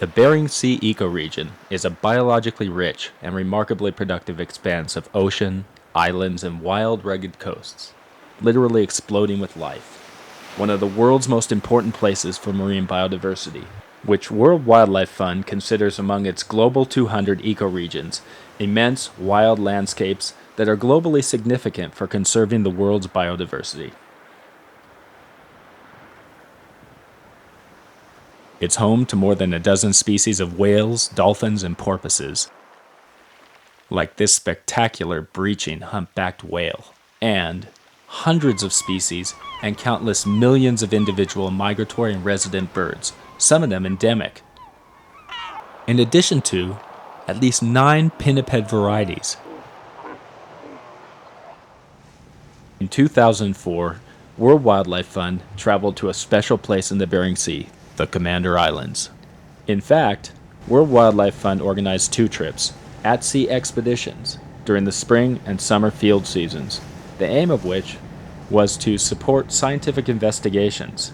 The Bering Sea ecoregion is a biologically rich and remarkably productive expanse of ocean, islands, and wild, rugged coasts, literally exploding with life. One of the world's most important places for marine biodiversity, which World Wildlife Fund considers among its global 200 ecoregions, immense wild landscapes that are globally significant for conserving the world's biodiversity. It's home to more than a dozen species of whales, dolphins, and porpoises, like this spectacular breaching humpbacked whale, and hundreds of species and countless millions of individual migratory and resident birds, some of them endemic. In addition to at least 9 pinniped varieties. In 2004, World Wildlife Fund traveled to a special place in the Bering Sea, the Commander Islands. In fact, World Wildlife Fund organized 2 trips, at-sea expeditions, during the spring and summer field seasons, the aim of which was to support scientific investigations,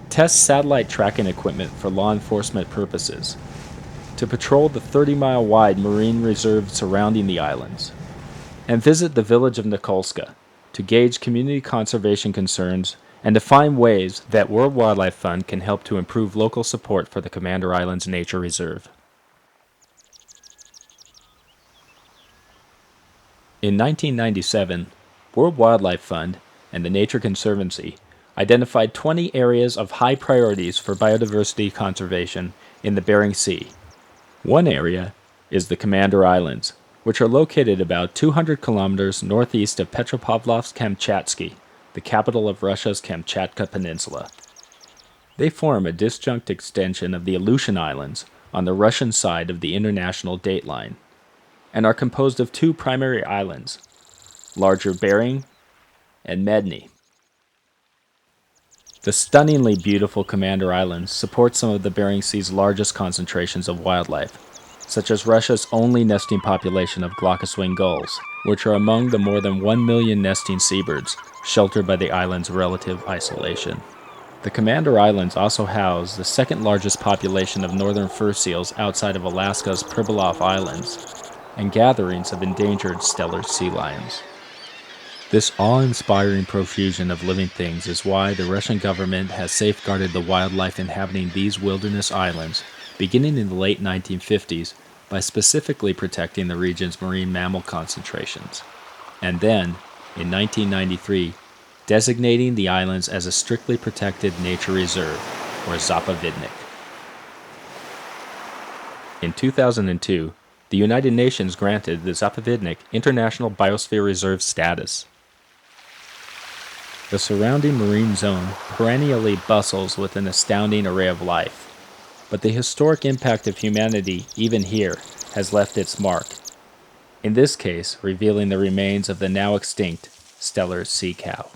test satellite tracking equipment for law enforcement purposes, to patrol the 30-mile-wide marine reserve surrounding the islands, and visit the village of Nikolska to gauge community conservation concerns and to find ways that World Wildlife Fund can help to improve local support for the Commander Islands Nature Reserve. In 1997, World Wildlife Fund and the Nature Conservancy identified 20 areas of high priorities for biodiversity conservation in the Bering Sea. One area is the Commander Islands, which are located about 200 kilometers northeast of Petropavlovsk-Kamchatsky, the capital of Russia's Kamchatka Peninsula. They form a disjunct extension of the Aleutian Islands on the Russian side of the international date line, and are composed of 2 primary islands, larger Bering and Medny. The stunningly beautiful Commander Islands support some of the Bering Sea's largest concentrations of wildlife, such as Russia's only nesting population of glaucous-winged gulls, which are among the more than 1 million nesting seabirds sheltered by the island's relative isolation. The Commander Islands also house the second largest population of northern fur seals outside of Alaska's Pribilof Islands, and gatherings of endangered Steller sea lions. This awe-inspiring profusion of living things is why the Russian government has safeguarded the wildlife inhabiting these wilderness islands, beginning in the late 1950s by specifically protecting the region's marine mammal concentrations, and then, in 1993, designating the islands as a strictly protected nature reserve, or Zapovednik. In 2002, the United Nations granted the Zapovednik International Biosphere Reserve status. The surrounding marine zone perennially bustles with an astounding array of life, but the historic impact of humanity, even here, has left its mark, in this case revealing the remains of the now extinct Steller sea cow.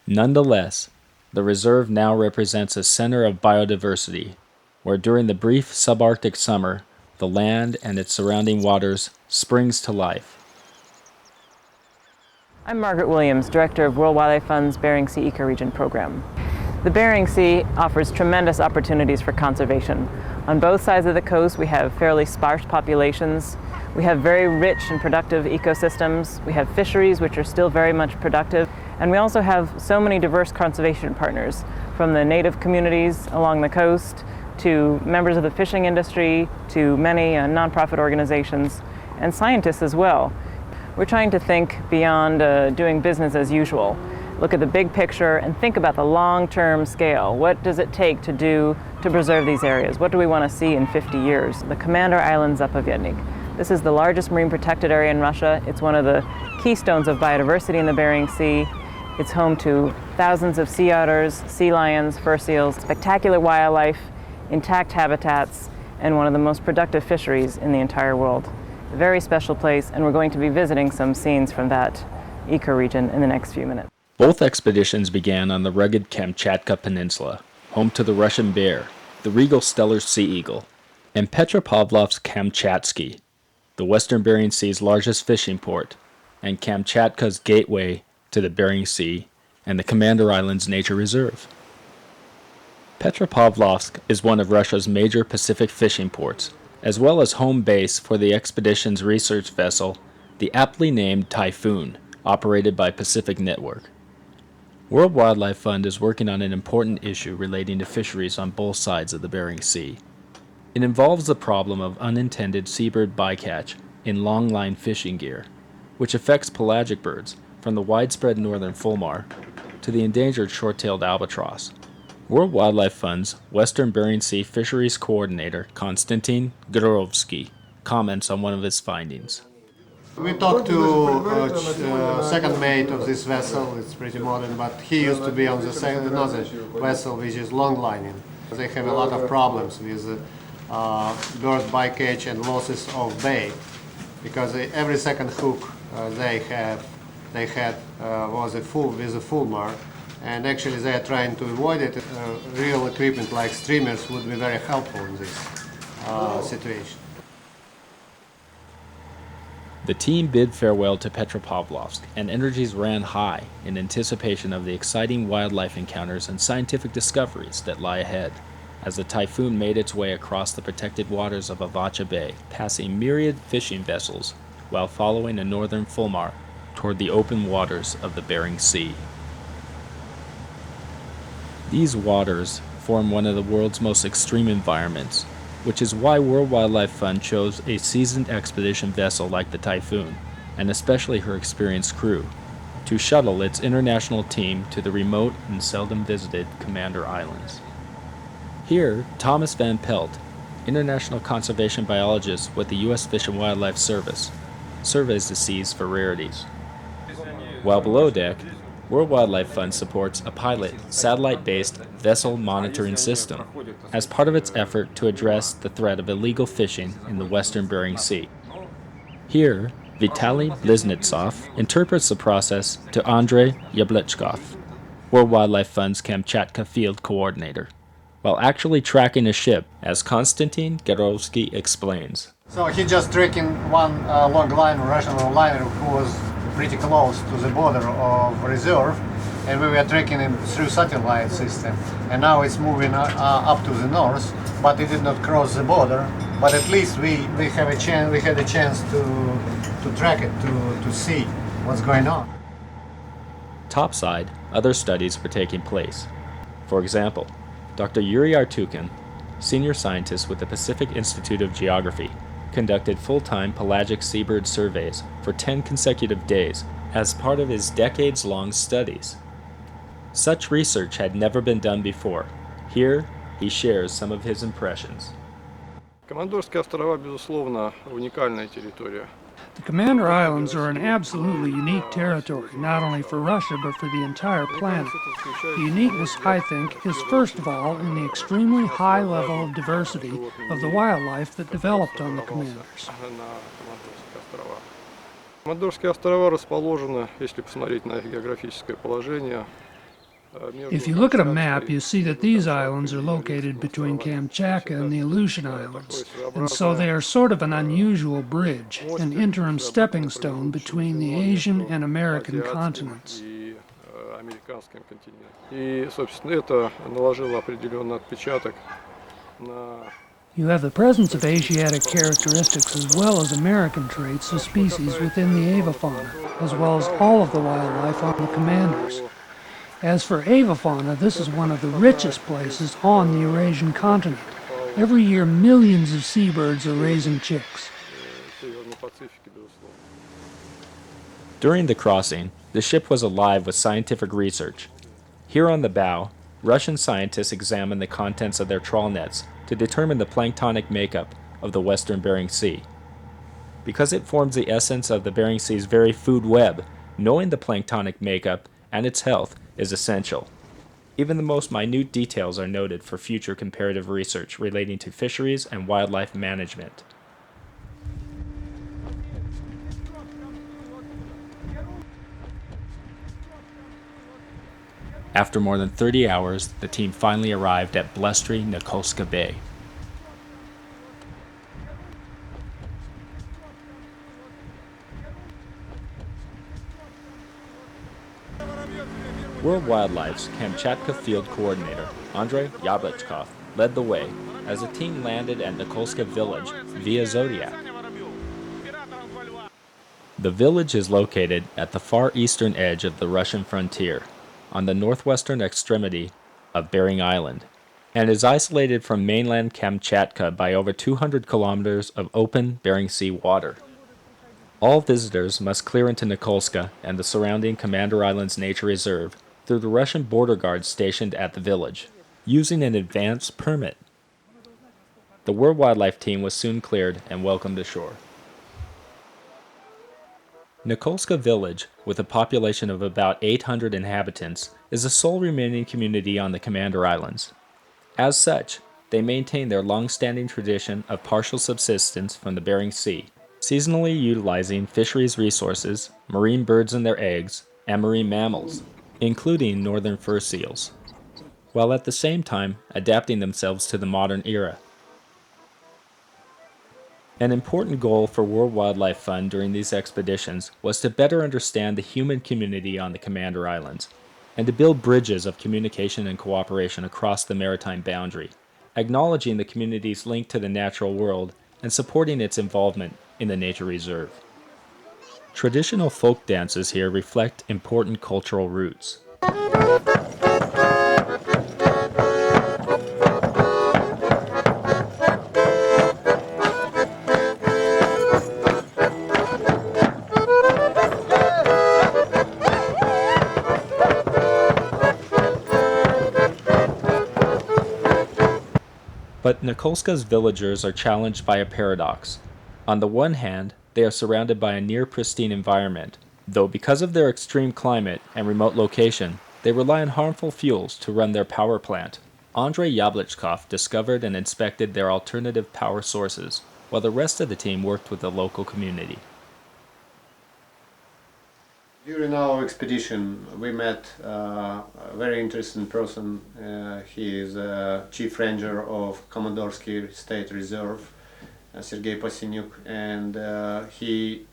Nonetheless, the reserve now represents a center of biodiversity, where during the brief subarctic summer, the land and its surrounding waters springs to life. I'm Margaret Williams, Director of World Wildlife Fund's Bering Sea Ecoregion Program. The Bering Sea offers tremendous opportunities for conservation. On both sides of the coast, we have fairly sparse populations. We have very rich and productive ecosystems. We have fisheries, which are still very much productive. And we also have so many diverse conservation partners, from the native communities along the coast, to members of the fishing industry, to many nonprofit organizations, and scientists as well. We're trying to think beyond doing business as usual. Look at the big picture and think about the long-term scale. What does it take to preserve these areas? What do we want to see in 50 years? The Commander Islands Zapovednik. This is the largest marine protected area in Russia. It's one of the keystones of biodiversity in the Bering Sea. It's home to thousands of sea otters, sea lions, fur seals, spectacular wildlife, intact habitats, and one of the most productive fisheries in the entire world. A very special place, and we're going to be visiting some scenes from that ecoregion in the next few minutes. Both expeditions began on the rugged Kamchatka Peninsula, home to the Russian bear, the regal Steller sea eagle, and Petropavlovsk-Kamchatsky, the Western Bering Sea's largest fishing port, and Kamchatka's gateway to the Bering Sea and the Commander Islands Nature Reserve. Petropavlovsk is one of Russia's major Pacific fishing ports, as well as home base for the expedition's research vessel, the aptly named Typhoon, operated by Pacific Network. World Wildlife Fund is working on an important issue relating to fisheries on both sides of the Bering Sea. It involves the problem of unintended seabird bycatch in longline fishing gear, which affects pelagic birds from the widespread northern fulmar to the endangered short-tailed albatross. World Wildlife Fund's Western Bering Sea Fisheries Coordinator Konstantin Gorovsky comments on one of his findings. We talked to second mate of this vessel. It's pretty modern, but he used to be on the another vessel which is long lining. They have a lot of problems with bird bycatch and losses of bait, because every second hook they had was a full mark, and actually they are trying to avoid it. Real equipment like streamers would be very helpful in this situation. The team bid farewell to Petropavlovsk, and energies ran high in anticipation of the exciting wildlife encounters and scientific discoveries that lie ahead, as the Typhoon made its way across the protected waters of Avacha Bay, passing myriad fishing vessels while following a northern fulmar toward the open waters of the Bering Sea. These waters form one of the world's most extreme environments, which is why World Wildlife Fund chose a seasoned expedition vessel like the Typhoon, and especially her experienced crew, to shuttle its international team to the remote and seldom visited Commander Islands. Here, Thomas Van Pelt, international conservation biologist with the U.S. Fish and Wildlife Service, surveys the seas for rarities. While below deck, World Wildlife Fund supports a pilot, satellite-based vessel monitoring system as part of its effort to address the threat of illegal fishing in the western Bering Sea. Here, Vitaly Bliznitsov interprets the process to Andrei Yablechkov, World Wildlife Fund's Kamchatka field coordinator, while actually tracking a ship, as Konstantin Gorovsky explains. So he just tracking one long line, Russian liner, who was pretty close to the border of reserve, and we were tracking him through satellite system. And now it's moving up to the north, but it did not cross the border. But at least we had a chance to track it, to see what's going on. Topside, other studies were taking place. For example, Dr. Yuri Artukin, senior scientist with the Pacific Institute of Geography, conducted full-time pelagic seabird surveys for 10 consecutive days as part of his decades-long studies. Such research had never been done before. Here, he shares some of his impressions. Командорские острова, безусловно, уникальная территория. The Commander Islands are an absolutely unique territory, not only for Russia, but for the entire planet. The uniqueness, I think, is first of all in the extremely high level of diversity of the wildlife that developed on the Commanders. Командорские острова расположены, если посмотреть на их географическое положение, If you look at a map, you see that these islands are located between Kamchatka and the Aleutian Islands, and so they are sort of an unusual bridge, an interim stepping stone between the Asian and American continents. И, собственно, это наложило определенный отпечаток на You have the presence of Asiatic characteristics as well as American traits of species within the avifauna, as well as all of the wildlife on the Commanders. As for avifauna, this is one of the richest places on the Eurasian continent. Every year, millions of seabirds are raising chicks. During the crossing, the ship was alive with scientific research. Here on the bow, Russian scientists examined the contents of their trawl nets to determine the planktonic makeup of the western Bering Sea. Because it forms the essence of the Bering Sea's very food web, knowing the planktonic makeup and its health is essential. Even the most minute details are noted for future comparative research relating to fisheries and wildlife management. After more than 30 hours, the team finally arrived at blustery Nikolska Bay. World Wildlife's Kamchatka Field Coordinator, Andrei Yablechkov, led the way as the team landed at Nikolska Village via Zodiac. The village is located at the far eastern edge of the Russian frontier, on the northwestern extremity of Bering Island, and is isolated from mainland Kamchatka by over 200 kilometers of open Bering Sea water. All visitors must clear into Nikolska and the surrounding Commander Islands Nature Reserve through the Russian border guards stationed at the village, using an advance permit. The World Wildlife team was soon cleared and welcomed ashore. Nikolska Village, with a population of about 800 inhabitants, is the sole remaining community on the Commander Islands. As such, they maintain their long-standing tradition of partial subsistence from the Bering Sea, seasonally utilizing fisheries resources, marine birds and their eggs, and marine mammals, including northern fur seals, while at the same time adapting themselves to the modern era. An important goal for World Wildlife Fund during these expeditions was to better understand the human community on the Commander Islands, and to build bridges of communication and cooperation across the maritime boundary, acknowledging the community's link to the natural world and supporting its involvement in the nature reserve. Traditional folk dances here reflect important cultural roots. But Nikolska's villagers are challenged by a paradox. On the one hand, they are surrounded by a near-pristine environment, though because of their extreme climate and remote location, they rely on harmful fuels to run their power plant. Andrei Yablechkov discovered and inspected their alternative power sources, while the rest of the team worked with the local community. During our expedition, we met a very interesting person. He is chief ranger of Komandorsky State Reserve, Sergei Pasinyuk, and he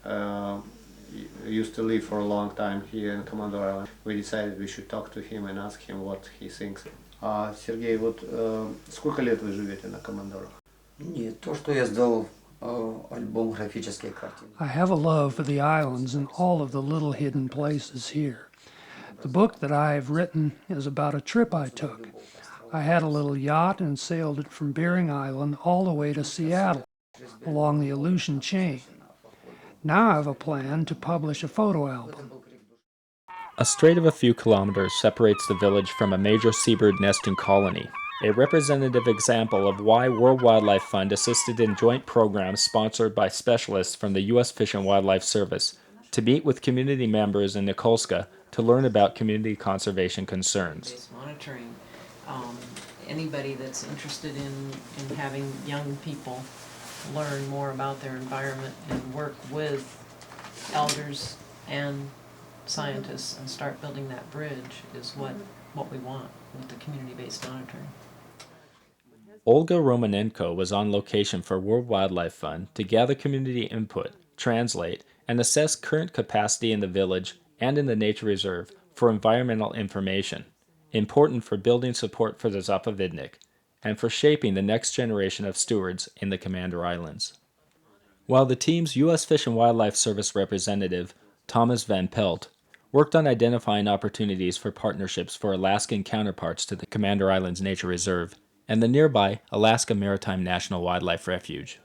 used to live for a long time here in Командоры Island. We decided we should talk to him and ask him what he thinks. Сергей, вот сколько лет вы живете на Командорах? Нет, то, что я сделал альбом графических картин. I have a love for the islands and all of the little hidden places here. The book that I have written is about a trip I took. I had a little yacht and sailed it from Bering Island all the way to Seattle, along the Aleutian chain. Now I have a plan to publish a photo album. A strait of a few kilometers separates the village from a major seabird nesting colony, a representative example of why World Wildlife Fund assisted in joint programs sponsored by specialists from the U.S. Fish and Wildlife Service to meet with community members in Nikolska to learn about community conservation concerns. Monitoring. Anybody that's interested in having young people learn more about their environment and work with elders and scientists and start building that bridge is what we want with the community-based monitoring. Olga Romanenko was on location for World Wildlife Fund to gather community input, translate, and assess current capacity in the village and in the nature reserve for environmental information, important for building support for the Zapovednik, and for shaping the next generation of stewards in the Commander Islands. While the team's U.S. Fish and Wildlife Service representative, Thomas Van Pelt, worked on identifying opportunities for partnerships for Alaskan counterparts to the Commander Islands Nature Reserve and the nearby Alaska Maritime National Wildlife Refuge.